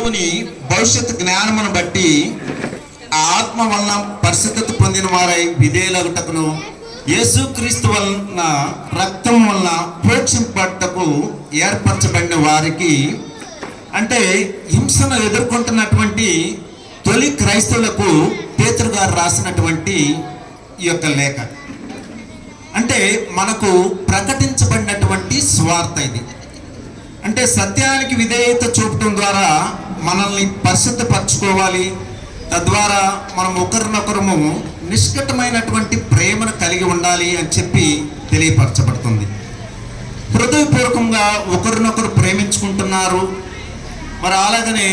దేవుని భవిష్యత్తు జ్ఞానమును బట్టి ఆ ఆత్మ వలన పరిశుద్ధత పొందిన వారై విధేయులగుటకును యేసుక్రీస్తు వలన రక్తం వలన ప్రోక్షింపటకు ఏర్పరచబడిన వారికి, అంటే హింసను ఎదుర్కొంటున్నటువంటి తొలి క్రైస్తవులకు పేతురు గారు రాసినటువంటి ఈ యొక్క లేఖ. అంటే మనకు ప్రకటించబడినటువంటి స్వార్థ ఇది. అంటే సత్యానికి విధేయత చూపటం ద్వారా మనల్ని పరిశుద్ధపరచుకోవాలి, తద్వారా మనం ఒకరినొకరము నిష్కటమైనటువంటి ప్రేమను కలిగి ఉండాలి అని చెప్పి తెలియపరచబడుతుంది. హృదయపూర్వకంగా ఒకరినొకరు ప్రేమించుకుంటున్నారు. మరి అలాగనే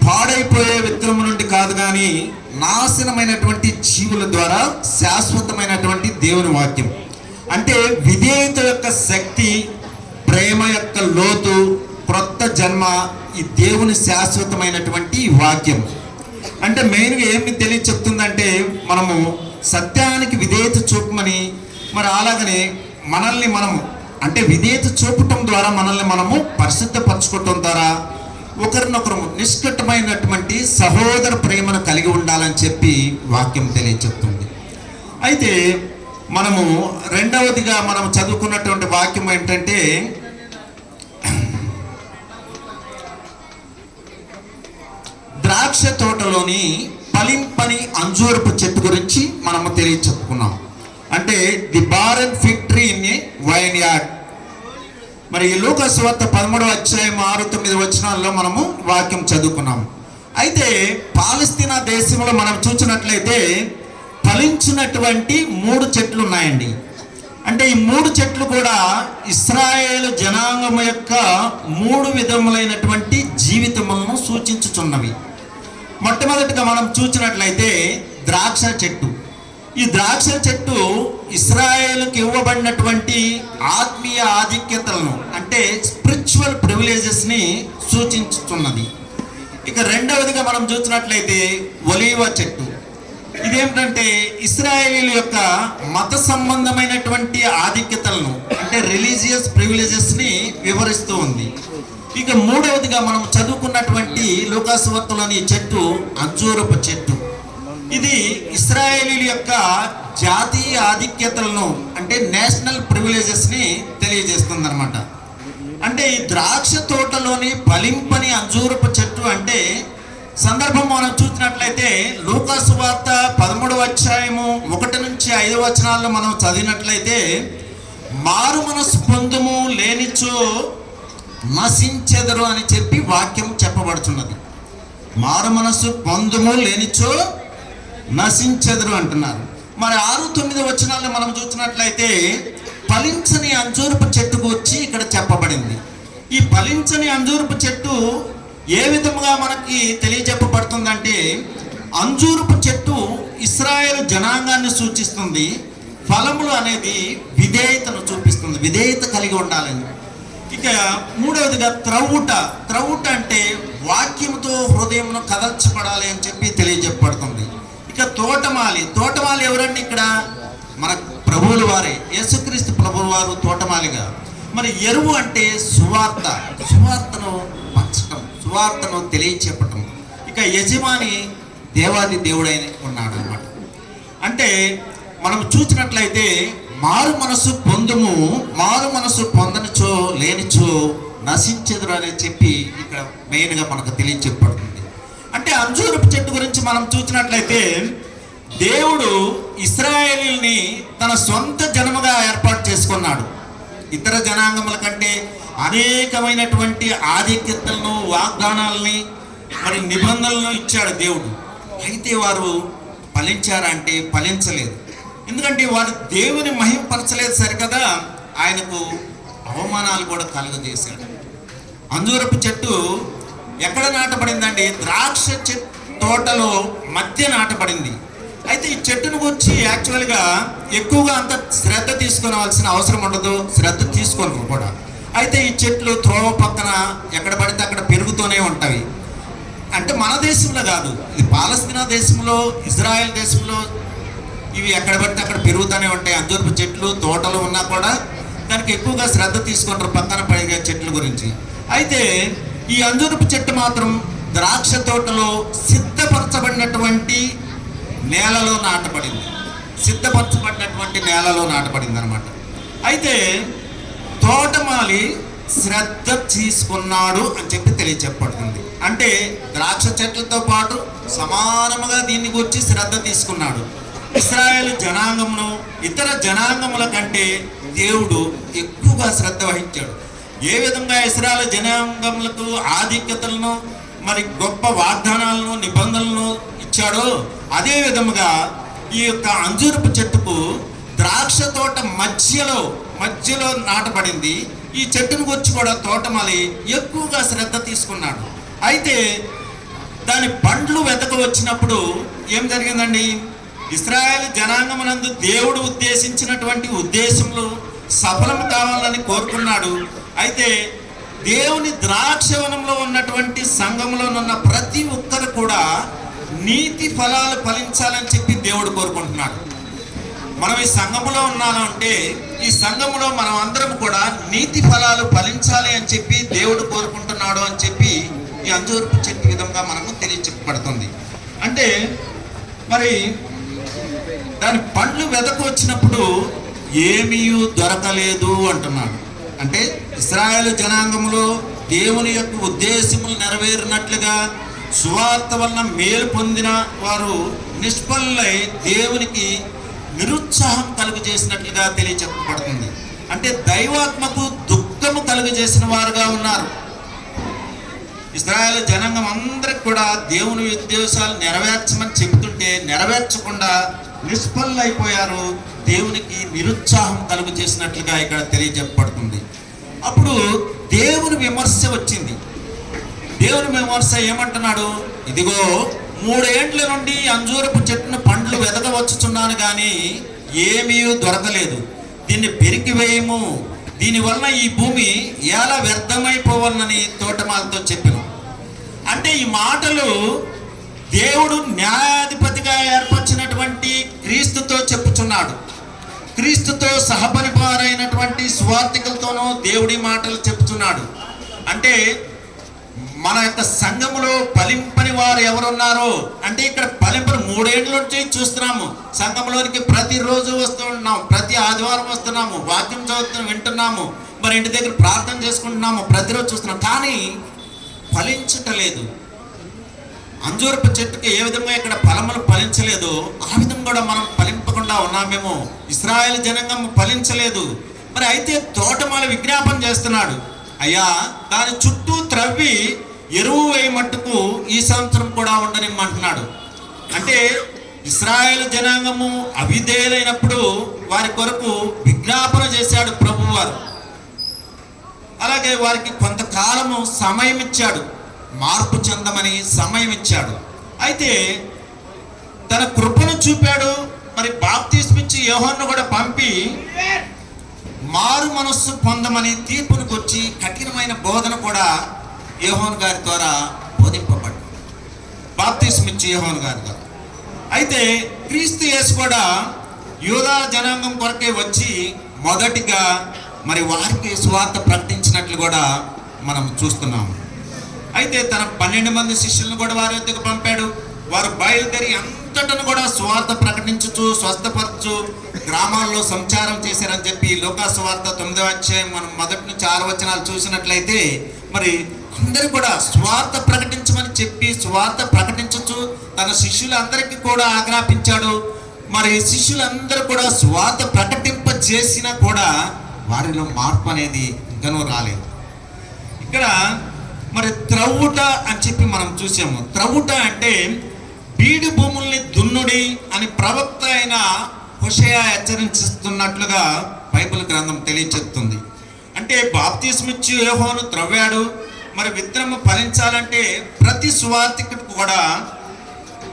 పాడైపోయే వ్యక్తుల నుండి కాదు, కానీ నాశనమైనటువంటి జీవుల ద్వారా శాశ్వతమైనటువంటి దేవుని వాక్యం. అంటే విధేయత యొక్క శక్తి, ప్రేమ యొక్క లోతు, క్రొత్త జన్మ, ఈ దేవుని శాశ్వతమైనటువంటి వాక్యం. అంటే మెయిన్గా ఏమి చెప్తుందంటే మనము సత్యానికి విధేయత చూపమని, మరి అలాగనే మనల్ని మనము అంటే విధేయత చూపటం ద్వారా మనల్ని మనము పరిశుద్ధపరచుకోవటం ద్వారా ఒకరినొకరు నిష్కటమైనటువంటి సహోదర ప్రేమను కలిగి ఉండాలని చెప్పి వాక్యం తెలియచెప్తుంది. అయితే మనము రెండవదిగా మనం చదువుకున్నటువంటి వాక్యం ఏంటంటే ద్రాక్ష తోటలోని ఫలింపని అంజూరపు చెట్టు గురించి మనము తెలియచెప్పుకున్నాం. అంటే the barren fig tree in a vineyard. మరి లూకా సువార్త 13వ అధ్యాయం 6-9 వచనాల్లో మనము వాక్యం చదువుకున్నాం. అయితే పాలస్తీనా దేశంలో మనం చూసినట్లయితే ఫలించినటువంటి 3 చెట్లు ఉన్నాయండి. అంటే ఈ 3 చెట్లు కూడా ఇశ్రాయేలు జనాంగం యొక్క 3 విధములైనటువంటి జీవితములను సూచించుచున్నవి. మొట్టమొదటిగా మనం చూసినట్లయితే ద్రాక్ష చెట్టు. ఈ ద్రాక్ష చెట్టు ఇశ్రాయేలుకి ఇవ్వబడినటువంటి ఆత్మీయ ఆధిక్యతలను, అంటే స్పిరిచువల్ ప్రివిలేజెస్ని సూచించుతున్నది. ఇక రెండవదిగా మనం చూసినట్లయితే ఒలీవ చెట్టు. ఇదేమిటంటే ఇశ్రాయేలీల యొక్క మత సంబంధమైనటువంటి ఆధిక్యతలను, అంటే రిలీజియస్ ప్రివిలేజెస్ని వివరిస్తూ ఉంది. ఇక మూడవదిగా మనం చదువుకున్నటువంటి లూకా సువార్తలోని చెట్టు అంజూరపు చెట్టు. ఇది ఇశ్రాయేలీల యొక్క జాతీయ ఆధిక్యతలను, అంటే నేషనల్ ప్రివిలేజెస్ని తెలియజేస్తుంది అనమాట. అంటే ఈ ద్రాక్ష తోటలోని ఫలింపని అంజూరపు చెట్టు అంటే సందర్భం మనం చూసినట్లయితే లూకా సువార్త 13వ అధ్యాయము 1-5 వచనాల్లో మనం చదివినట్లయితే మారు మనసు పొందుము లేనిచో నశించెదరు అని చెప్పి వాక్యం చెప్పబడుతున్నది. మారు మనసు పొందుము లేనిచో నశించెదరు అంటున్నారు. మరి 6-9 వచనాలను మనం చూసినట్లయితే ఫలించని అంజూరపు చెట్టుకు వచ్చి ఇక్కడ చెప్పబడింది. ఈ ఫలించని అంజూరపు చెట్టు ఏ విధముగా మనకి తెలియజెప్పబడుతుందంటే అంజూరపు చెట్టు ఇశ్రాయేలు జనాంగాన్ని సూచిస్తుంది. ఫలములు అనేది విధేయతను చూపిస్తుంది, విధేయత కలిగి ఉండాలని. ఇక మూడవదిగా త్రవ్వుట అంటే వాక్యముతో హృదయమును కదల్చబడాలి అని చెప్పి తెలియజెప్పబడుతుంది. ఇక తోటమాలి ఎవరండి? ఇక్కడ మన ప్రభువుల వారే, యేసుక్రీస్తు ప్రభువుల వారు తోటమాలిగా. మరి ఎరువు అంటే సువార్తను పంచటం, సువార్తను తెలియచెప్పటం. ఇక యజమాని దేవాది దేవుడైన ఉన్నాడు అన్నమాట. అంటే మనం చూసినట్లయితే మారు మనసు పొందనిచో లేనిచో నశించెదరు అని చెప్పి ఇక్కడ మెయిన్గా మనకు తెలియచెప్పబడుతుంది. అంటే అంజూరపు చెట్టు గురించి మనం చూసినట్లయితే దేవుడు ఇశ్రాయేలీల్ని తన సొంత జనముగా ఏర్పాటు చేసుకున్నాడు. ఇతర జనాంగముల కంటే అనేకమైనటువంటి ఆధిక్యతలను, వాగ్దానాలని, మరి నిబంధనలను ఇచ్చాడు దేవుడు. అయితే వారు ఫలించారంటే ఫలించలేదు. ఎందుకంటే వారు దేవుని మహింపరచలేదు సరికదా, ఆయనకు అవమానాలు కూడా కలుగజేశాడు. అంజూరపు చెట్టు ఎక్కడ నాటబడిందండి? ద్రాక్ష తోటలో మధ్య నాటబడింది. అయితే ఈ చెట్టును గురించి యాక్చువల్గా ఎక్కువగా అంత శ్రద్ధ తీసుకోవాల్సిన అవసరం ఉండదు, శ్రద్ధ తీసుకోను కూడా. అయితే ఈ చెట్లు త్రోవ పక్కన ఎక్కడ పడితే అక్కడ పెరుగుతూనే ఉంటాయి. అంటే మన దేశంలో కాదు, ఇది పాలస్తీనా దేశంలో, ఇజ్రాయెల్ దేశంలో ఇవి ఎక్కడ పడితే అక్కడ పెరుగుతూనే ఉంటాయి. అంజూరపు చెట్లు తోటలు ఉన్నా కూడా దానికి ఎక్కువగా శ్రద్ధ తీసుకుంటారు పక్కన పడిగే చెట్ల గురించి. అయితే ఈ అంజూరపు చెట్టు మాత్రం ద్రాక్ష తోటలో సిద్ధపరచబడినటువంటి నేలలో నాటబడింది. సిద్ధపరచబడినటువంటి నేలలో నాటబడింది అనమాట. అయితే తోటమాలి శ్రద్ధ తీసుకున్నాడు అని చెప్పి తెలియచెప్పబడుతుంది. అంటే ద్రాక్ష చెట్లతో పాటు సమానముగా దీన్ని గురించి శ్రద్ధ తీసుకున్నాడు. ఇశ్రాయేలు జనాంగమును ఇతర జనాంగముల కంటే దేవుడు ఎక్కువగా శ్రద్ధ వహించాడు. ఏ విధంగా ఇశ్రాయేలు జనాంగములకు ఆధిక్యతలను, మరి గొప్ప వాగ్దానాలను, నిబంధనలను ఇచ్చాడో అదే విధముగా ఈ యొక్క అంజూరపు చెట్టుకు ద్రాక్ష తోట మధ్యలో నాటబడింది. ఈ చెట్టును గురించి కూడా తోటమాలి ఎక్కువగా శ్రద్ధ తీసుకున్నాడు. అయితే దాని పండ్లు వెతక వచ్చినప్పుడు ఏం జరిగిందండి? ఇశ్రాయేలు జనాంగమునందు దేవుడు ఉద్దేశించినటువంటి ఉద్దేశంలో సఫలం కావాలని కోరుకున్నాడు. అయితే దేవుని ద్రాక్షవనంలో ఉన్నటువంటి సంఘంలో ఉన్న ప్రతి ఒక్కరు కూడా నీతి ఫలాలు ఫలించాలని చెప్పి దేవుడు కోరుకుంటున్నాడు. మనం ఈ సంఘములో ఉన్నామంటే ఈ సంఘములో మనం అందరం కూడా నీతి ఫలాలు ఫలించాలి అని చెప్పి దేవుడు కోరుకుంటున్నాడు అని చెప్పి ఈ అంజూరపు చెట్టు విధంగా మనము తెలియచెప్పబడుతుంది. అంటే మరి దాని పండ్లు వెదకు వచ్చినప్పుడు ఏమీ దొరకలేదు అంటున్నాడు. అంటే ఇశ్రాయేలు జనాంగంలో దేవుని యొక్క ఉద్దేశములు నెరవేరినట్లుగా సువార్త వలన మేలు పొందిన వారు నిష్ఫలులై దేవునికి నిరుత్సాహం కలుగు చేసినట్లుగా తెలియచెప్పబడుతుంది. అంటే దైవాత్మకు దుఃఖము కలుగు చేసిన వారుగా ఉన్నారు. ఇశ్రాయేలు జనాంగం అందరికి కూడా దేవుని ఉద్దేశాలు నెరవేర్చమని చెబుతుంటే నెరవేర్చకుండా నిష్ఫలులైపోయారు. దేవునికి నిరుత్సాహం కలుగు చేసినట్లుగా ఇక్కడ తెలియజెప్పబడుతుంది. అప్పుడు దేవుని విమర్శ వచ్చింది. దేవుని విమర్శ ఏమంటున్నాడు? ఇదిగో 3 ఏండ్ల నుండి అంజూరపు చెట్టును పండ్లు వెదకవచ్చుచున్నాను కానీ ఏమీ దొరకలేదు. దీన్ని పెరికివేయము, దీనివలన ఈ భూమి ఎలా వ్యర్థమైపోవాలని తోటమాలతో చెప్పాను. అంటే ఈ మాటలు దేవుడు న్యాయాధిపతిగా ఏర్పరిచినటువంటి క్రీస్తుతో చెప్పుచున్నాడు. క్రీస్తుతో సహపరివారైనటువంటి స్వార్థికులతోనూ దేవుడి మాటలు చెప్పుచున్నాడు. అంటే మన యొక్క సంఘములో ఫలింపని వారు ఎవరున్నారో, అంటే ఇక్కడ ఫలింపని 3 ఏళ్ళ నుంచి చూస్తున్నాము. సంఘంలోనికి ప్రతిరోజు వస్తూ ఉన్నాము, ప్రతి ఆదివారం వస్తున్నాము, వాక్యం చదువుతున్నాము, వింటున్నాము, మరి ఇంటి దగ్గర ప్రార్థన చేసుకుంటున్నాము, ప్రతిరోజు చూస్తున్నాం, కానీ ఫలించటలేదు. అంజూరపు చెట్టుకి ఏ విధంగా ఇక్కడ ఫలములు ఫలించలేదు ఆ విధంగా కూడా మనం ఫలింపకుండా ఉన్నామేమో. ఇశ్రాయేలు జనాంగం ఫలించలేదు. మరి అయితే తోటమాలి విజ్ఞాపన చేస్తున్నాడు, అయ్యా దాని చుట్టూ త్రవ్వి ఎరువు వేయమట్టుకు ఈ సంవత్సరం కూడా ఉండనిమ్మంటున్నాడు. అంటే ఇశ్రాయేలు జనాంగము అవిధేయులైనప్పుడు వారి కొరకు విజ్ఞాపన చేశాడు ప్రభువారు. అలాగే వారికి కొంతకాలము సమయం ఇచ్చాడు, మార్పు చెందమని సమయం ఇచ్చాడు. అయితే తన కృపను చూపాడు. మరి బాప్తిస్మిచ్చి యోహాను కూడా పంపి మారు మనస్సు పొందమని తీర్పునికి వచ్చి కఠినమైన బోధన కూడా యోహాను గారి ద్వారా బోధింపబడ్డాడు, బాప్తిస్మిచ్చి యోహాను గారి ద్వారా. అయితే క్రీస్తు యేసు కూడా యూదా జనాంగం కొరకే వచ్చి మొదటిగా మరి వారికి స్వార్థ ప్రకటించినట్లు కూడా మనం చూస్తున్నాము. అయితే తన 12 మంది శిష్యులను కూడా వారి వద్దకు పంపాడు. వారు బయలుదేరి అంతటను కూడా స్వార్థ ప్రకటించుచు స్వస్థపరచు గ్రామాల్లో సంచారం చేశారని చెప్పి లోకా సువార్త 9వ అధ్యాయం మనం 1 నుంచి 6 వచనాలు చూసినట్లయితే మరి అందరూ కూడా స్వార్థ ప్రకటించమని చెప్పి స్వార్థ ప్రకటించచ్చు తన శిష్యులందరికీ కూడా ఆజ్ఞాపించాడు. మరి శిష్యులందరూ కూడా స్వార్థ ప్రకటింప చేసినా కూడా వారిలో మార్పు అనేది ఇంకనూ రాలేదు. ఇక్కడ మరి త్రవ్వుట అని చెప్పి మనం చూసాము. త్రవ్వుట అంటే బీడు భూముల్ని దున్నుడి అని ప్రవక్త అయిన హోషేయ హెచ్చరిస్తున్నట్లుగా బైబిల్ గ్రంథం తెలియచెప్తుంది. అంటే బాప్తిస్మిచ్చి యోహాను త్రవ్వాడు. మరి విత్తనము ఫలించాలంటే ప్రతి సువార్తికుడు కూడా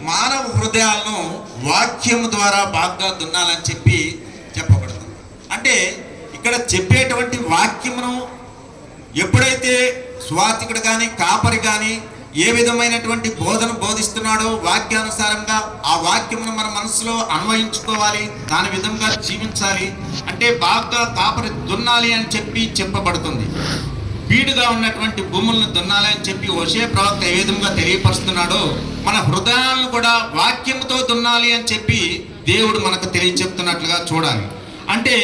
మానవ హృదయాలను వాక్యము ద్వారా బాగా దున్నాలని చెప్పి చెప్పబడుతుంది. అంటే ఇక్కడ చెప్పేటువంటి వాక్యమును ఎప్పుడైతే స్వార్థికుడు కానీ కాపరి కానీ ఏ విధమైనటువంటి బోధన బోధిస్తున్నాడో వాక్యానుసారంగా ఆ వాక్యమును మన మనసులో అన్వయించుకోవాలి, దాని విధంగా జీవించాలి. అంటే బాగా కాపరి దున్నాలి అని చెప్పి చెప్పబడుతుంది. బీడుగా ఉన్నటువంటి భూములను దున్నాలి అని చెప్పి హోషేయ ప్రవక్త ఏ విధంగా తెలియపరుస్తున్నాడో, మన హృదయాలను కూడా వాక్యంతో దున్నాలి అని చెప్పి దేవుడు మనకు తెలియచెప్తున్నట్లుగా చూడాలి. అంటే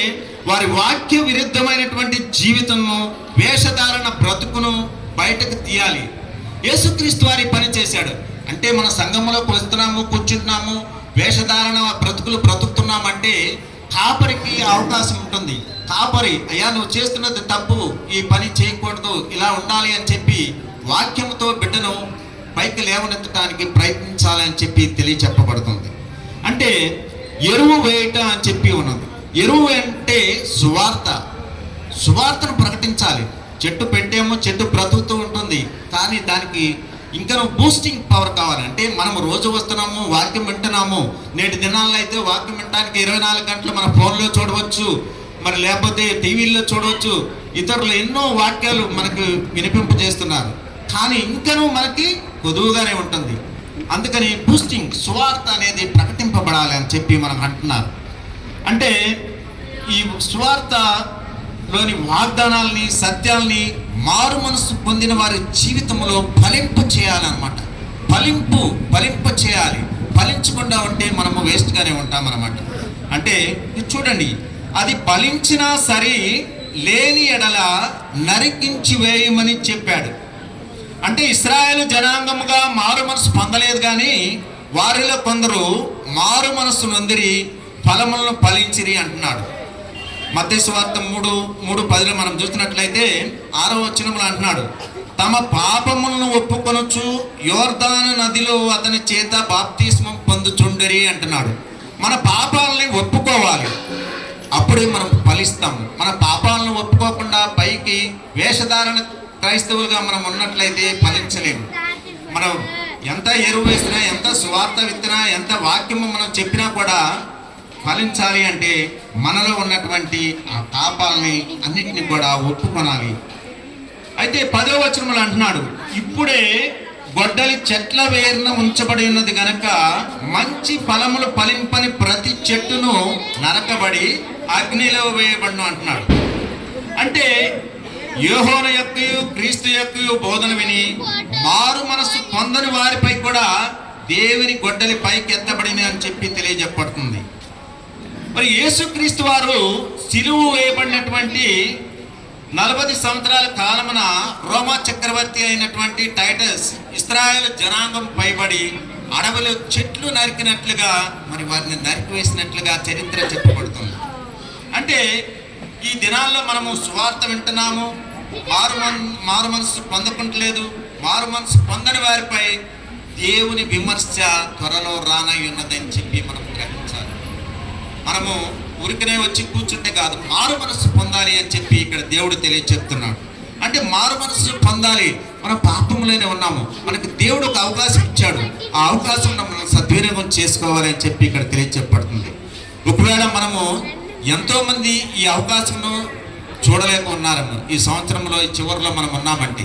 వారి వాక్య విరుద్ధమైనటువంటి జీవితము, వేషధారణ బ్రతుకును బయటకు తీయాలి. యేసుక్రీస్తు వారి పని చేశాడు. అంటే మన సంఘంలోకి వస్తున్నాము, కూర్చుంటున్నాము, వేషధారణ బ్రతుకులు బ్రతుకుతున్నామంటే కాపరికి అవకాశం ఉంటుంది. కాపరి, అయ్యా నువ్వు చేస్తున్నది తప్పు, ఈ పని చేయకూడదు, ఇలా ఉండాలి అని చెప్పి వాక్యంతో బిడ్డను పైకి లేవనెత్తడానికి ప్రయత్నించాలి అని చెప్పి తెలియచెప్పబడుతుంది. అంటే ఎరువు వేయట అని చెప్పి ఉన్నది. ఎరువు అంటే సువార్త, సువార్తను ప్రకటించాలి. చెట్టు పెట్టేమో చెట్టు బ్రతుకుతూ ఉంటుంది, కానీ దానికి ఇంకా బూస్టింగ్ పవర్ కావాలి. అంటే మనం రోజు వస్తున్నాము, వాక్యం వింటున్నాము. నేటి దినాల్లో అయితే వాక్యం వినడానికి 24 గంటలు మన ఫోన్లో చూడవచ్చు, మరి లేకపోతే టీవీల్లో చూడవచ్చు. ఇతరులు ఎన్నో వాక్యాలు మనకు వినిపింప చేస్తున్నారు, కానీ ఇంకనూ మనకి కొదువుగానే ఉంటుంది. అందుకని బూస్టింగ్, సువార్త అనేది ప్రకటింపబడాలి అని చెప్పి మనం అంటున్నారు. అంటే ఈ సువార్తలోని వాగ్దానాలని, సత్యాల్ని మారు మనసు పొందిన వారి జీవితంలో ఫలింప చేయాలన్నమాట. ఫలింప చేయాలి. ఫలించకుండా ఉంటే మనము వేస్ట్గానే ఉంటామన్నమాట. అంటే చూడండి, అది ఫలించినా సరే లేని ఎడల నరికించి వేయమని చెప్పాడు. అంటే ఇశ్రాయేలు జనాంగముగా మారు మనసు పొందలేదు, కానీ వారిలో కొందరు మారు మనసు నొందిరి ఫలములను ఫలించిరి అంటున్నాడు. మత్తయి సువార్త 3:10 మనం చూస్తున్నట్లయితే 6వ వచనంలో అంటున్నాడు, తమ పాపములను ఒప్పుకొనొచ్చు యోర్దాను నదిలో అతని చేత బాప్తిస్మం పొందుచుండిరి అంటున్నాడు. మన పాపాలని ఒప్పుకోవాలి, అప్పుడే మనం ఫలిస్తాము. మన పాపాలను ఒప్పుకోకుండా పైకి వేషధారణ క్రైస్తవులుగా మనం ఉన్నట్లయితే ఫలించలేము. మనం ఎంత ఎరువు వేసినా, ఎంత సువార్త విత్తినా, ఎంత వాక్యము మనం చెప్పినా కూడా ఫలించాలి అంటే మనలో ఉన్నటువంటి ఆ పాపాలని అన్నిటిని కూడా ఒప్పుకొనాలి. అయితే 10వ వచనంలో అంటున్నాడు, ఇప్పుడే గొడ్డలి చెట్ల వేరున ఉంచబడి ఉన్నది గనక మంచి ఫలములు ఫలింపని ప్రతి చెట్టును నరకబడి అగ్నిలో వేయబడును అంటున్నాడు. అంటే యోహోను యొక్కయు క్రీస్తు యొక్కయు బోధన విని మారు మనసు పొందని వారిపై కూడా దేవుని గొడ్డలి పైకి ఎత్తబడిన అని చెప్పి తెలియజెప్పబడుతుంది. మరి యేసుక్రీస్తు వారు సిలువ వేయబడినటువంటి 40 సంవత్సరాల కాలమున రోమా చక్రవర్తి అయినటువంటి టైటస్ ఇశ్రాయేలు జనాంగం పైబడి అడవిలో చెట్లు నరికినట్లుగా, మరి వారిని నరికివేసినట్లుగా చరిత్ర చెప్పబడుతుంది. అంటే ఈ దినాల్లో మనము సువార్త వింటున్నాము, మారు మనసు పొందకుంటలేదు. మారు మనసు పొందని వారిపై దేవుని విమర్శ త్వరలో రానై ఉన్నదని చెప్పి మనం గ్రహించాలి. మనము ఊరికనే వచ్చి కూర్చుంటే కాదు, మారు మనసు పొందాలి అని చెప్పి ఇక్కడ దేవుడు తెలియచెప్తున్నాడు. అంటే మారు మనసు పొందాలి. మనం పాపంలోనే ఉన్నాము, మనకి దేవుడు ఒక అవకాశం ఇచ్చాడు. ఆ అవకాశం మనం సద్వినియోగం చేసుకోవాలి అని చెప్పి ఇక్కడ తెలియచెప్పబడుతుంది. ఒకవేళ మనము ఎంతోమంది ఈ అవకాశంను చూడలేక ఉన్నారము. ఈ సంవత్సరంలో ఈ చివరిలో మనం ఉన్నామంటే,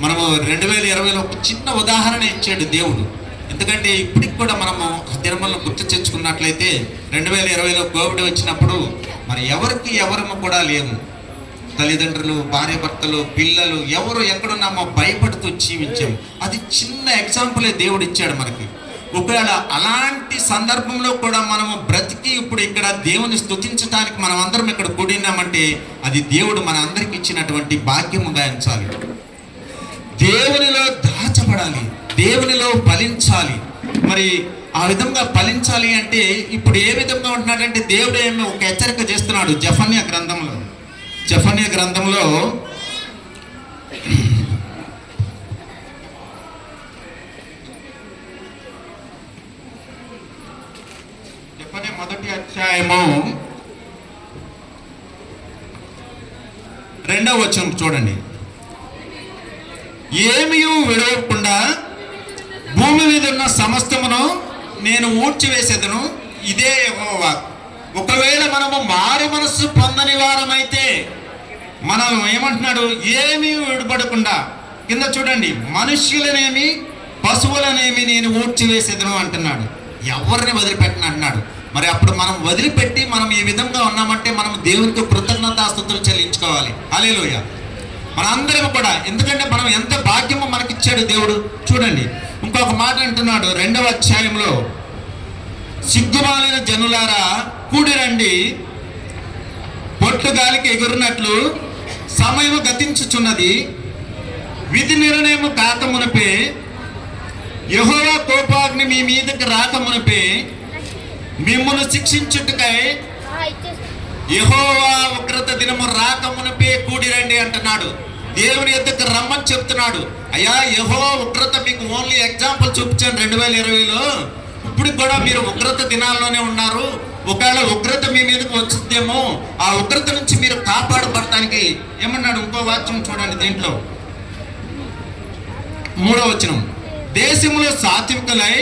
మనము 2020లో ఒక చిన్న ఉదాహరణ ఇచ్చాడు దేవుడు. ఎందుకంటే ఇప్పటికి కూడా మనము దినములను గుర్తు తెచ్చుకున్నట్లయితే 2020లో కోవిడ్ వచ్చినప్పుడు మరి ఎవరము కూడా లేము. తల్లిదండ్రులు, భార్య భర్తలు, పిల్లలు ఎవరు ఎక్కడున్నామో భయపడుతూ జీవించాము. అది చిన్న ఎగ్జాంపులే దేవుడు ఇచ్చాడు మనకి. ఒకవేళ అలాంటి సందర్భంలో కూడా మనము బ్రతికి ఇప్పుడు ఇక్కడ దేవుని స్తుతించడానికి మనం అందరం ఇక్కడ కూడినామంటే అది దేవుడు మన అందరికి ఇచ్చినటువంటి భాగ్యముగా ఎంచాలి. దేవునిలో దాచబడాలి, దేవునిలో ఫలించాలి. మరి ఆ విధంగా ఫలించాలి అంటే ఇప్పుడు ఏ విధంగా ఉంటున్నాడంటే దేవుడు ఏమో ఒక హెచ్చరిక చేస్తున్నాడు. జెఫన్యా గ్రంథంలో 1వ అధ్యాయము 2వ వచనం చూడండి. ఏమీ విడవకుండా భూమి మీద ఉన్న సమస్తమును నేను ఊడ్చివేసేదను, ఇదే యెహోవా. ఒకవేళ మనము మారు మనస్సు పొందని వారమైతే మనం ఏమంటున్నాడు, ఏమీ విడిపడకుండా కింద చూడండి, మనుష్యులనేమి పశువులనేమి నేను ఊడ్చివేసేదను అంటున్నాడు. ఎవరిని వదిలిపెట్టను అంటున్నాడు. మరి అప్పుడు మనం వదిలిపెట్టి మనం ఈ విధంగా ఉన్నామంటే మనం దేవునికి కృతజ్ఞతాస్తుతులు చెల్లించుకోవాలి. హల్లెలూయా. మనందరం కూడా, ఎందుకంటే మనం ఎంత భాగ్యమో మనకిచ్చాడు దేవుడు. చూడండి, ఇంకొక మాట అంటున్నాడు 2వ అధ్యాయంలో, సిగ్గుమాలిన జనులారా కూడి రండి, పొట్టు గాలికి ఎగురునట్లు సమయం గతించుచున్నది, విధి నిర్ణయము కాకమునపే, యెహోవా కోపాగ్ని మీ మీదకి రాకమునపే, మిమ్మును శిక్షించుటకై యెహోవా ఉగ్రత దినము రాకమునపే కూడి రండి అంటున్నాడు. దేవుని ఎద్దకు రమ్మని చెప్తున్నాడు. అయ్యా, యెహోవా ఉగ్రత మీకు ఓన్లీ ఎగ్జాంపుల్ చూపించాను 2020లో. ఇప్పుడు కూడా మీరు ఉగ్రత దినాల్లోనే ఉన్నారు. ఒకవేళ ఉగ్రత మీ మీదకి వచ్చిందేమో, ఆ ఉగ్రత నుంచి మీరు కాపాడబడటానికి ఏమన్నాడు? ఇంకో వాక్యం చూడండి దీంట్లో, 3వ వచనం, దేశములో సాత్వికులై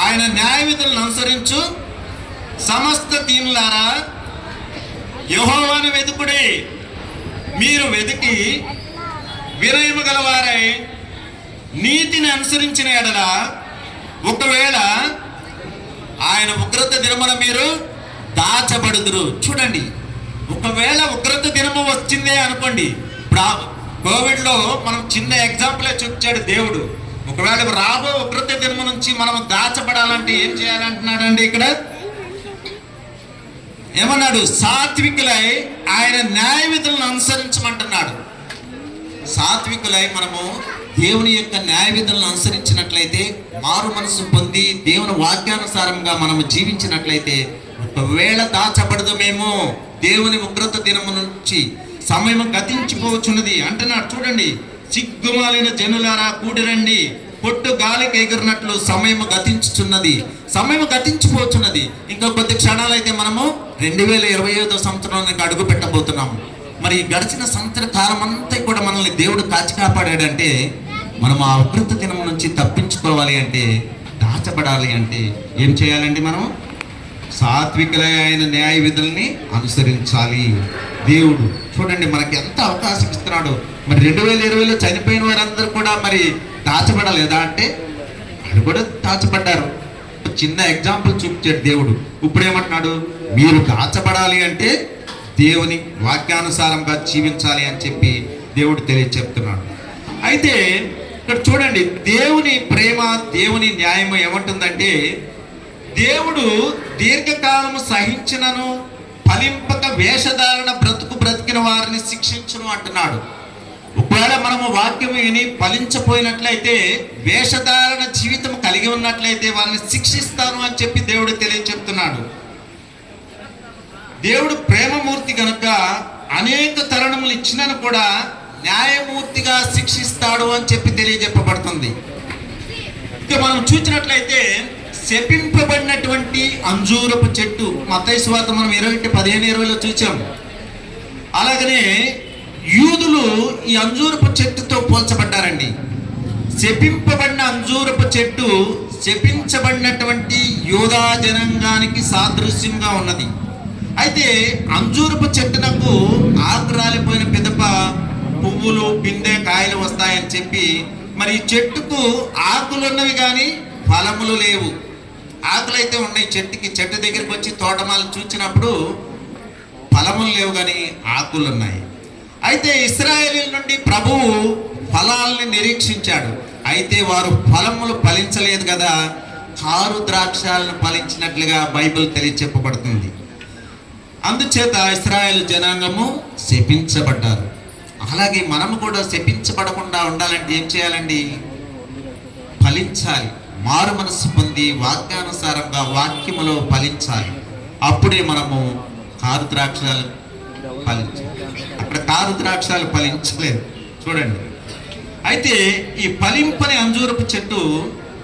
ఆయన న్యాయ విధులను అనుసరించు సమస్త దీనులారా యెహోవాను వెతుకుడి. మీరు వెతికి వినయము గలవారై నీతిని అనుసరించిన ఎడల ఒకవేళ ఆయన ఉగ్రత దినమున మీరు దాచబడుదురు. చూడండి, ఒకవేళ ఉగ్రత దినము వచ్చిందే అనుకోండి, ఇప్పుడు కోవిడ్లో మనం చిన్న ఎగ్జాంపులే చూపించాడు దేవుడు. ఒకవేళ రాబో ఉగ్రత దినము నుంచి మనం దాచబడాలంటే ఏం చేయాలంటున్నాడండి? ఇక్కడ ఏమన్నాడు? సాత్వికులై ఆయన న్యాయ విధులను అనుసరించమంటున్నాడు. సాత్వికులై మనము దేవుని యొక్క న్యాయ విధులను అనుసరించినట్లయితే, మారు మనసు పొంది దేవుని వాక్యానుసారంగా మనము జీవించినట్లయితే ఒకవేళ దాచబడదు మేము దేవుని ఉగ్రత దినము నుంచి సమయం గతించిపోవచ్చున్నది అంటున్నాడు. చూడండి, సిగ్గుమాలిన జనులారా కూడిరండి, పొట్టు గాలికి ఎగురినట్లు సమయం గతించుచున్నది, సమయం గతించిపోతున్నది. ఇంకా కొద్ది క్షణాలు అయితే మనము 2025వ సంవత్సరానికి అడుగు పెట్టబోతున్నాము. మరి గడిచిన సంవత్సర కాలం అంతా కూడా మనల్ని దేవుడు కాచి కాపాడాడంటే, మనం ఆ ఉగ్రత దినం నుంచి తప్పించుకోవాలి అంటే, దాచబడాలి అంటే ఏం చేయాలండి? మనం సాత్వికులై ఆయన న్యాయ విధుల్ని అనుసరించాలి. దేవుడు చూడండి మనకి ఎంత అవకాశం ఇస్తున్నాడు. మరి 2020లో చనిపోయిన వారందరూ కూడా మరి దాచబడలేదా అంటే, వాళ్ళు కూడా దాచబడ్డారు. చిన్న ఎగ్జాంపుల్ చూపించాడు దేవుడు. ఇప్పుడు ఏమంటున్నాడు? మీరు దాచబడాలి అంటే దేవుని వాక్యానుసారంగా జీవించాలి అని చెప్పి దేవుడు తెలియచెప్తున్నాడు. అయితే ఇక్కడ చూడండి, దేవుని ప్రేమ, దేవుని న్యాయము ఏమంటుందంటే, దేవుడు దీర్ఘకాలము సహించినను ఫలింపక వేషధారణ బ్రతికిన వారిని శిక్షించును అంటున్నాడు. ఒకవేళ మనము వాక్యం విని ఫలించపోయినట్లయితే, వేషధారణ జీవితం కలిగి ఉన్నట్లయితే వారిని శిక్షిస్తాను అని చెప్పి దేవుడు తెలియచెప్తున్నాడు. దేవుడు ప్రేమమూర్తి కనుక అనేక తరుణములు ఇచ్చినను కూడా న్యాయమూర్తిగా శిక్షిస్తాడు అని చెప్పి తెలియజెప్పబడుతుంది. ఇక మనం చూసినట్లయితే శపింపబడినటువంటి అంజూరపు చెట్టు, మత్తయి సువార్త మనం 21:15-20లో చూసాం. అలాగనే యూదులు ఈ అంజూరపు చెట్టుతో పోల్చబడ్డారండి. శపింపబడిన అంజూరపు చెట్టు శపించబడినటువంటి యూదా జనాంగానికి సాదృశ్యంగా ఉన్నది. అయితే అంజూరపు చెట్టునకు ఆకు రాలిపోయిన పిదప పువ్వులు, పిందె, కాయలు వస్తాయని చెప్పి, మరి చెట్టుకు ఆకులు ఉన్నవి కానీ ఫలములు లేవు. ఆకులు అయితే ఉన్నాయి చెట్టుకి. చెట్టు దగ్గరికి వచ్చి తోటమాలను చూసినప్పుడు ఫలములు లేవు కానీ ఆకులు ఉన్నాయి. అయితే ఇశ్రాయేలీయుల నుండి ప్రభువు ఫలాల్ని నిరీక్షించాడు. అయితే వారు ఫలములు ఫలించలేదు కదా, కారు ద్రాక్షాలను ఫలించినట్లుగా బైబిల్ తెలియచెప్పబడుతుంది. అందుచేత ఇశ్రాయేలు జనాంగము శపించబడ్డారు. అలాగే మనము కూడా శపించబడకుండా ఉండాలంటే ఏం చేయాలండి? ఫలించాలి. మారు మనసు పొంది వాక్యానుసారంగా వాక్యములో ఫలించాలి. అప్పుడే మనము కారు ద్రాక్షాలు ఫలించాలి. అక్కడ కారు ద్రాక్షాలు ఫలించలేదు. చూడండి, అయితే ఈ ఫలింపని అంజూరపు చెట్టు,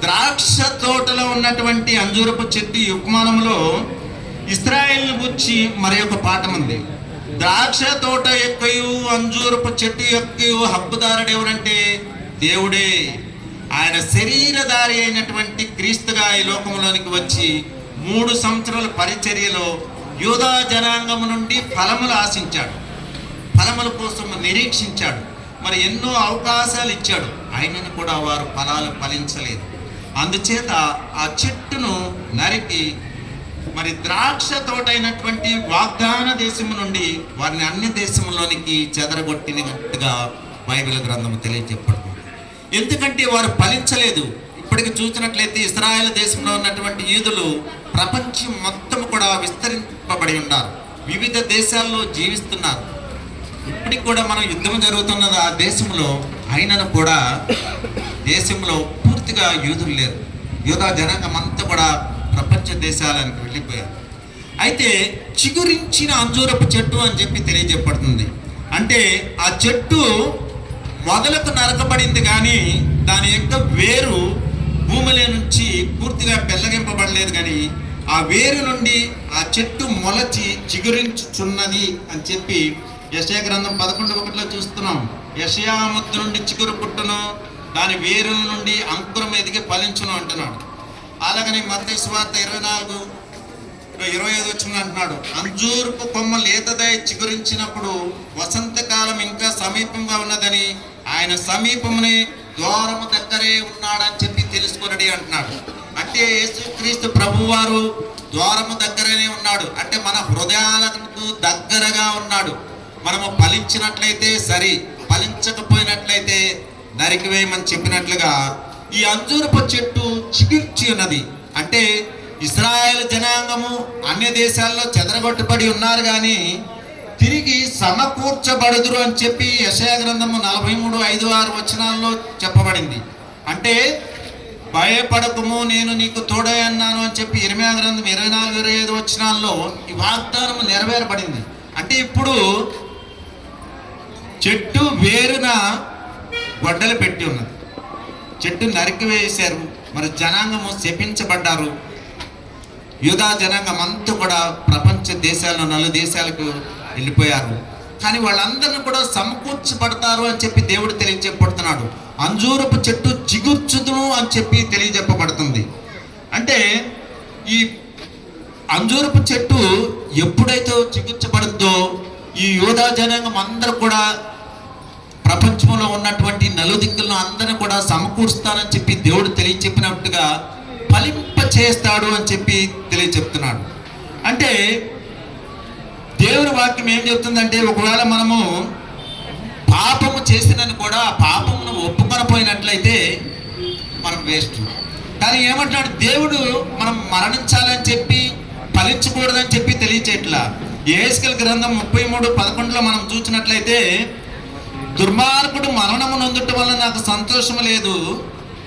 ద్రాక్ష తోటలో ఉన్నటువంటి అంజూరపు చెట్టు ఈ ఉపమానంలో ఇశ్రాయేలును గురించి మరి ఒక పాఠం ఉంది. ద్రాక్ష తోట యొక్కయు అంజూరపు చెట్టు యొక్కయు హక్కుదారుడు ఎవరంటే దేవుడే. ఆయన శరీరధారి అయినటువంటి క్రీస్తుగా ఈ లోకంలోనికి వచ్చి 3 సంవత్సరాల పరిచర్యలో యూదా జనాంగము నుండి ఫలములు ఆశించాడు, ఫలముల కోసం నిరీక్షించాడు. మరి ఎన్నో అవకాశాలు ఇచ్చాడు, ఆయనను కూడా వారు ఫలాలు ఫలించలేదు. అందుచేత ఆ చెట్టును నరికి మరి ద్రాక్ష తోట అయినటువంటి వాగ్దాన దేశము నుండి వారిని అన్య దేశంలోనికి చెదరగొట్టినట్టుగా బైబిల్ గ్రంథం తెలియజెప్పబడుతుంది. ఎందుకంటే వారు ఫలించలేదు. ఇప్పటికి చూసినట్లయితే ఇశ్రాయేలు దేశంలో ఉన్నటువంటి యూదులు ప్రపంచం మొత్తం కూడా విస్తరింపబడి ఉన్నారు, వివిధ దేశాల్లో జీవిస్తున్నారు. ఇప్పటికి కూడా మనం యుద్ధం జరుగుతున్నది ఆ దేశంలో, అయినను కూడా దేశంలో పూర్తిగా యూదులు లేరు. యూదా జనాంగం అంతా కూడా ప్రపంచ దేశాలకు వెళ్ళిపోయారు. అయితే చిగురించిన అంజూరపు చెట్టు అని చెప్పి తెలియజెప్పబడుతుంది. అంటే ఆ చెట్టు మొదలకు నరకబడింది కానీ దాని యొక్క వేరు భూమిలో నుంచి పూర్తిగా పెళ్ళగింపబడలేదు, కానీ ఆ వేరు నుండి ఆ చెట్టు మొలచి చిగురించుచున్నది అని చెప్పి యెషయా గ్రంథం 11:1 చూస్తున్నాం. యెషయా ముద్దు నుండి చిగురు పుట్టును, దాని వేరుల నుండి అంకురం ఎదిగి ఫలించును అంటున్నాడు. అలాగని మత్తయి సువార్త 24:25 అంటున్నాడు, అంజూరపు కొమ్మ లేతదై చిగురించినప్పుడు వసంతకాలం ఇంకా సమీపంగా ఉన్నదని ఆయన సమీపముని ద్వారము దగ్గరే ఉన్నాడని చెప్పి తెలుసుకొనడి అంటున్నాడు. అంటే యేసుక్రీస్తు ప్రభువారు ద్వారము దగ్గరనే ఉన్నాడు, అంటే మన హృదయాలకు దగ్గరగా ఉన్నాడు. మనము ఫలించినట్లయితే సరి, ఫలించకపోయినట్లయితే నరికివేయమని చెప్పినట్లుగా ఈ అంజూరపు చెట్టు చిగుర్చి ఉన్నది. అంటే ఇశ్రాయేలు జనాంగము అన్య దేశాల్లో చెదరగొట్టబడి ఉన్నారు, కానీ తిరిగి సమకూర్చబడుదురు అని చెప్పి యెషయా గ్రంథము 43:5-6 చెప్పబడింది. అంటే భయపడకము, నేను నీకు తోడై అన్నాను అని చెప్పి ఇర్మీయా గ్రంథం 24:25 ఈ వాగ్దానము నెరవేరబడింది. అంటే ఇప్పుడు చెట్టు వేరున గొడ్డలు పెట్టి ఉన్నది, చెట్టు నరికివేశారు, మరి జనాంగము శపించబడ్డారు. యూదా జనాంగం అంతా కూడా ప్రపంచ దేశాల్లో 4 దేశాలకు వెళ్ళిపోయారు. కానీ వాళ్ళందరినీ కూడా సమకూర్చబడతారు అని చెప్పి దేవుడు తెలియజెప్పబడుతున్నాడు. అంజూరపు చెట్టు చిగుర్చుదును అని చెప్పి తెలియజెప్పబడుతుంది. అంటే ఈ అంజూరపు చెట్టు ఎప్పుడైతే చిగుర్చబడుద్దో ఈ యూదా జనాంగం అందరూ కూడా ప్రపంచంలో ఉన్నటువంటి నలుదిక్కులను అందరిని కూడా సమకూరుస్తానని చెప్పి దేవుడు తెలియచెప్పినట్టుగా ఫలింప చేస్తాడు అని చెప్పి తెలియచెప్తున్నాడు. అంటే దేవుని వాక్యం ఏం చెప్తుందంటే, ఒకవేళ మనము పాపము చేసినని కూడా ఆ పాపమును ఒప్పుకొనపోయినట్లయితే మనం వేస్ట్. కానీ ఏమంటున్నాడు దేవుడు, మనం మరణించాలని చెప్పి ఫలించకూడదని చెప్పి తెలియచేట్లా. యెహెజ్కేలు గ్రంథం 33:11 మనం చూసినట్లయితే, దుర్మార్గుడు మరణము నొందుట వల్ల నాకు సంతోషం లేదు,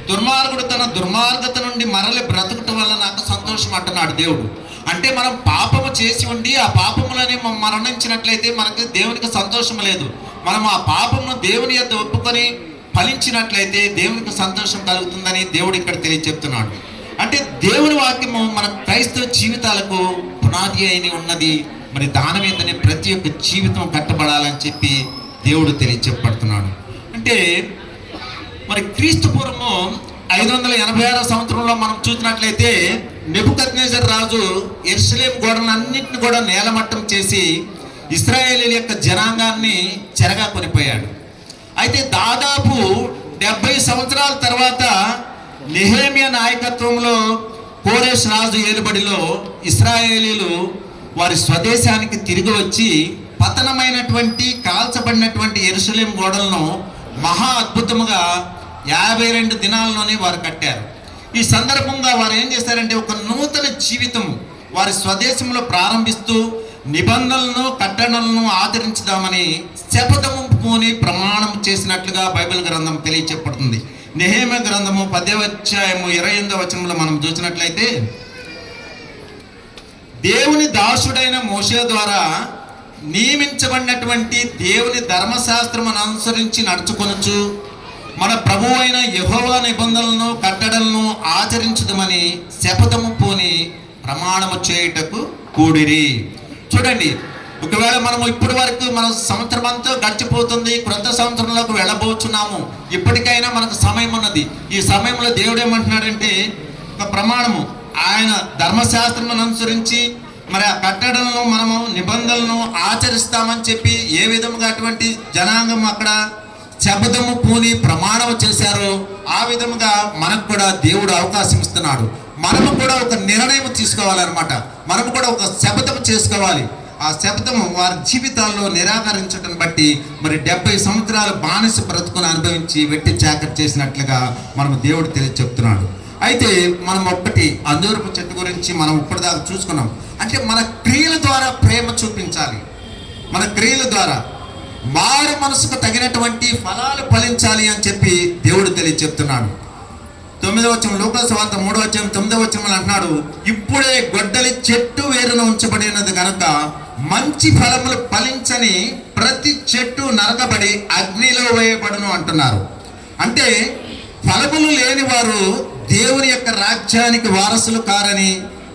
దుర్మార్గుడు తన దుర్మార్గత నుండి మరలి బ్రతుకుట వల్ల నాకు సంతోషం అంటున్నాడు దేవుడు. అంటే మనం పాపము చేసి ఉండి ఆ పాపములని మరణించినట్లయితే మనకి దేవునికి సంతోషం లేదు. మనం ఆ పాపమును దేవుని యొద్ద ఒప్పుకొని ఫలించినట్లయితే దేవునికి సంతోషం కలుగుతుందని దేవుడు ఇక్కడ తెలియచెప్తున్నాడు. అంటే దేవుని వాక్యము మన క్రైస్తవ జీవితాలకు పునాది అయిన ఉన్నది. మరి దాని మీదనే ప్రతి ఒక్క జీవితం కట్టబడాలని చెప్పి దేవుడు తెలియచెప్పబడుతున్నాడు. అంటే మరి క్రీస్తు పూర్వము 586 సంవత్సరంలో మనం చూసినట్లయితే నెబుకద్నెజర్ రాజు యెరూషలేము గోడలన్నింటిని కూడా నేలమట్టం చేసి ఇశ్రాయేలీయుల యొక్క జనాంగాన్ని చెరగా కొనిపోయాడు. అయితే దాదాపు 70 సంవత్సరాల తర్వాత నెహెమ్యా నాయకత్వంలో కోరెష్ రాజు ఏలుబడిలో ఇశ్రాయేలీయులు వారి స్వదేశానికి తిరిగి వచ్చి పతనమైనటువంటి కాల్చబడినటువంటి యెరూషలేము గోడలను మహా అద్భుతముగా 52 దినాల్లోనే వారు కట్టారు. ఈ సందర్భంగా వారు ఏం చేశారంటే, ఒక నూతన జీవితం వారి స్వదేశంలో ప్రారంభిస్తూ నిబంధనలను కట్టడలను ఆచరించుదామని శపథము పూని ప్రమాణం చేసినట్లుగా బైబిల్ గ్రంథం తెలియచెప్పబడుతుంది. నెహెమ్యా గ్రంథము 10:28 మనం చూసినట్లయితే, దేవుని దాసుడైన మోషే ద్వారా నియమించబడినటువంటి దేవుని ధర్మశాస్త్రమును అనుసరించి నడుచుకొనుచు మన ప్రభువు అయిన యెహోవా నిబంధనలను కట్టడలను ఆచరించుదమని శపథము పూని ప్రమాణము చేయుటకు కూడిరి. చూడండి, ఒకవేళ మనము ఇప్పటి వరకు మన సంవత్సరం అంతా గడిచిపోతుంది, క్రొత్త సంవత్సరంలోకి వెళ్ళబోతున్నాము. ఇప్పటికైనా మనకు సమయం ఉన్నది. ఈ సమయంలో దేవుడు ఏమంటున్నాడంటే, ఒక ప్రమాణము ఆయన ధర్మశాస్త్రమును అనుసరించి మరి ఆ కట్టడలను మనము నిబంధనలను ఆచరిస్తామని చెప్పి ఏ విధముగా అటువంటి జనాంగం అక్కడ శపథము పూని ప్రమాణం చేశారో ఆ విధముగా మనకు కూడా దేవుడు అవకాశం ఇస్తున్నాడు. మనము కూడా ఒక నిర్ణయం తీసుకోవాలన్నమాట. మనము కూడా ఒక శపథం చేసుకోవాలి. ఆ ఆ శబ్దము వారి జీవితాల్లో నిరాకరించడం బట్టి మరి 70 సంవత్సరాలు బానిస బ్రతుకును అనుభవించి వెట్టి చాకరీ చేసినట్లుగా మనం దేవుడు చెప్తున్నాడు. అయితే మనం ఒక్కటి అంజూరపు చెట్టు గురించి మనం ఇప్పటిదాకా చూసుకున్నాం. అంటే మన క్రియల ద్వారా ప్రేమ చూపించాలి. మన క్రియల ద్వారా మారు మనసుకు తగినటువంటి ఫలాలు ఫలించాలి అని చెప్పి దేవుడు చెప్తున్నాడు. 9వ వచనం లూకాసు సువార్త 3వ అధ్యాయం 9వ వచనం అంటున్నాడు, ఇప్పుడే గొడ్డలి చెట్టు వేరున ఉంచబడినది కనుక మంచి ఫలములు ఫలించని ప్రతి చెట్టు నరకబడి అగ్నిలో వేయబడును అంటున్నారు. అంటే ఫలములు లేని వారు దేవుని యొక్క రాజ్యానికి వారసులు కారని,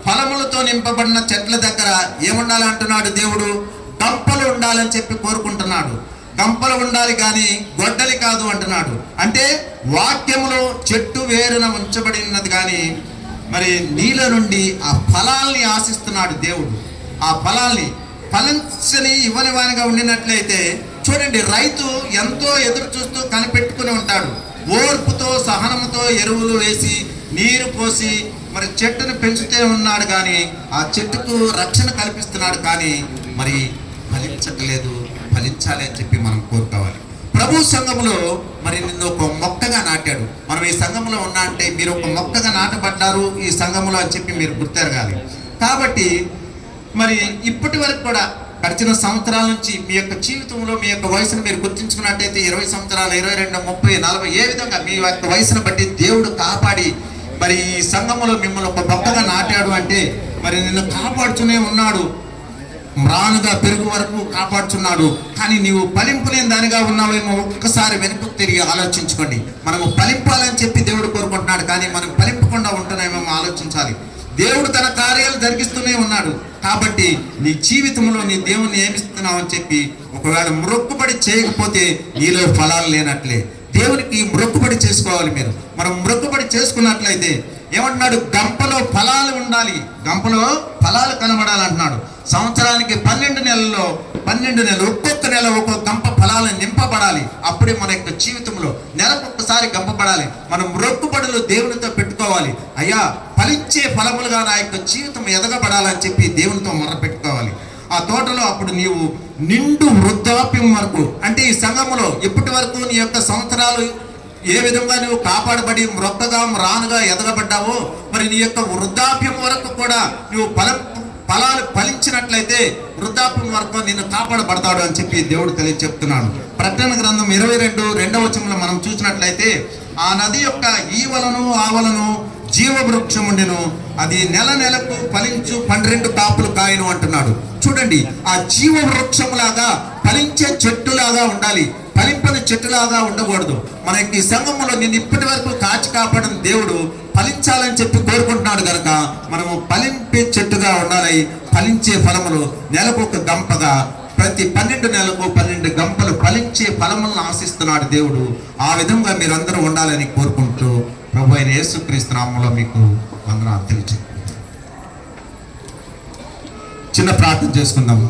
ఫలములతో నింపబడిన చెట్ల దగ్గర ఏముండాలి అంటున్నాడు దేవుడు? గంపలు ఉండాలని చెప్పి కోరుకుంటున్నాడు. గంపలు ఉండాలి కానీ గొడ్డలి కాదు అంటున్నాడు. అంటే వాక్యములో చెట్టు వేరున ఉంచబడినది కానీ మరి నీళ్ళ నుండి ఆ ఫలాల్ని ఆశిస్తున్నాడు దేవుడు. ఆ ఫలాల్ని ఫలించని ఇవ్వని వానిగా ఉండినట్లయితే చూడండి, రైతు ఎంతో ఎదురు చూస్తూ కనిపెట్టుకుని ఉంటాడు. ఓర్పుతో సహనముతో ఎరువులు వేసి నీరు పోసి మరి చెట్టును పెంచుతూ ఉన్నాడు కానీ ఆ చెట్టుకు రక్షణ కల్పిస్తున్నాడు కానీ మరి ఫలించట్లేదు. ఫలించాలి అని చెప్పి మనం కోరుకోవాలి. ప్రభు సంఘములో మరి నిన్ను ఒక మొక్కగా నాటాడు. మనం ఈ సంఘంలో ఉన్నా అంటే మీరు ఒక మొక్కగా నాటబడ్డారు ఈ సంఘములో అని చెప్పి మీరు గుర్తెరగాలి. కాబట్టి మరి ఇప్పటి వరకు కూడా గడిచిన సంవత్సరాల నుంచి మీ యొక్క జీవితంలో మీ యొక్క వయసును మీరు గుర్తించుకున్నట్టయితే 20 సంవత్సరాలు, 22, 30, 40 ఏ విధంగా మీ యొక్క వయసును బట్టి దేవుడు కాపాడి మరి ఈ సంఘములో మిమ్మల్ని ఒక మొక్కగా నాటాడు అంటే మరి నిన్ను కాపాడుతూనే ఉన్నాడు. మ్రానుగా పెరుగు వరకు కాపాడుతున్నాడు. కానీ నీవు ఫలింపులేని దానిగా ఉన్నావేమో ఒక్కసారి వెనుకకు తిరిగి ఆలోచించుకోండి. మనము ఫలింపాలని చెప్పి దేవుడు కోరుకుంటున్నాడు కానీ మనం ఫలింపకుండా ఉంటున్నామేమో ఆలోచించాలి. దేవుడు తన కార్యాలు జరిగిస్తూనే ఉన్నాడు. కాబట్టి నీ జీవితంలో నీ దేవుణ్ణి ఏమిస్తున్నావు అని చెప్పి ఒకవేళ మొక్కుబడి చేయకపోతే నీలో ఫలాలు లేనట్లే. దేవునికి మొక్కుబడి చేసుకోవాలి. మనం మొక్కుబడి చేసుకున్నట్లయితే ఏమంటున్నాడు? గంపలో ఫలాలు ఉండాలి, గంపలో ఫలాలు కనబడాలంటున్నాడు. సంవత్సరానికి 12 నెలల్లో 12 నెలలు ఒక్కొక్క నెల ఒక్కొక్క గంప ఫలాలు నింపబడాలి. అప్పుడే మన యొక్క జీవితంలో నెలకొక్కసారి గంపబడాలి. మనం మొక్కుబడులు దేవునితో పెట్టుకోవాలి. అయ్యా ఫలించే ఫలములుగా నా యొక్క జీవితం ఎదగబడాలని చెప్పి దేవునితో మొరపెట్టుకోవాలి. ఆ తోటలో అప్పుడు నీవు నిండు వృద్ధాప్యం వరకు, అంటే ఈ సంఘములో ఇప్పటి వరకు నీ యొక్క సంవత్సరాలు ఏ విధంగా నువ్వు కాపాడబడి మొక్కగా రానుగా ఎదగబడ్డావో మరి నీ యొక్క వృద్ధాప్యం వరకు కూడా నువ్వు ఫలాలు ఫలించినట్లయితే వృద్ధాప్యం వరకు నిన్ను కాపాడబడతాడు అని చెప్పి దేవుడు చెప్తున్నాడు. ప్రకటన గ్రంథం 22:2వ వచనంలో మనం చూసినట్లయితే ఆ నది యొక్క ఈవలను ఆవలను జీవవృక్షం ఉండెను, అది నెలకు ఫలించు 12 కాపులు కాయను అంటున్నాడు. చూడండి, ఆ జీవవృక్షం లాగా ఫలించే చెట్టులాగా ఉండాలి, ఫలింపని చెట్టులాగా ఉండకూడదు. మన ఈ సంఘంలో నేను ఇప్పటి వరకు కాచి కాపాడిన దేవుడు ఫలించాలని చెప్పి కోరుకుంటున్నాడు కనుక మనము ఫలింపే చెట్టుగా ఉండాలి. ఫలించే ఫలములు నెలకు ఒక గంపగా, ప్రతి 12 నెలలకు 12 గంపలు ఫలించే ఫలములను ఆశిస్తున్నాడు దేవుడు. ఆ విధంగా మీరందరూ ఉండాలని కోరుకుంటూ ప్రభు అయిన యేసుక్రీస్తు నామములో మీకు వందనాలు తెలియజేస్తున్నాను. చిన్న ప్రార్థన చేసుకుందాము.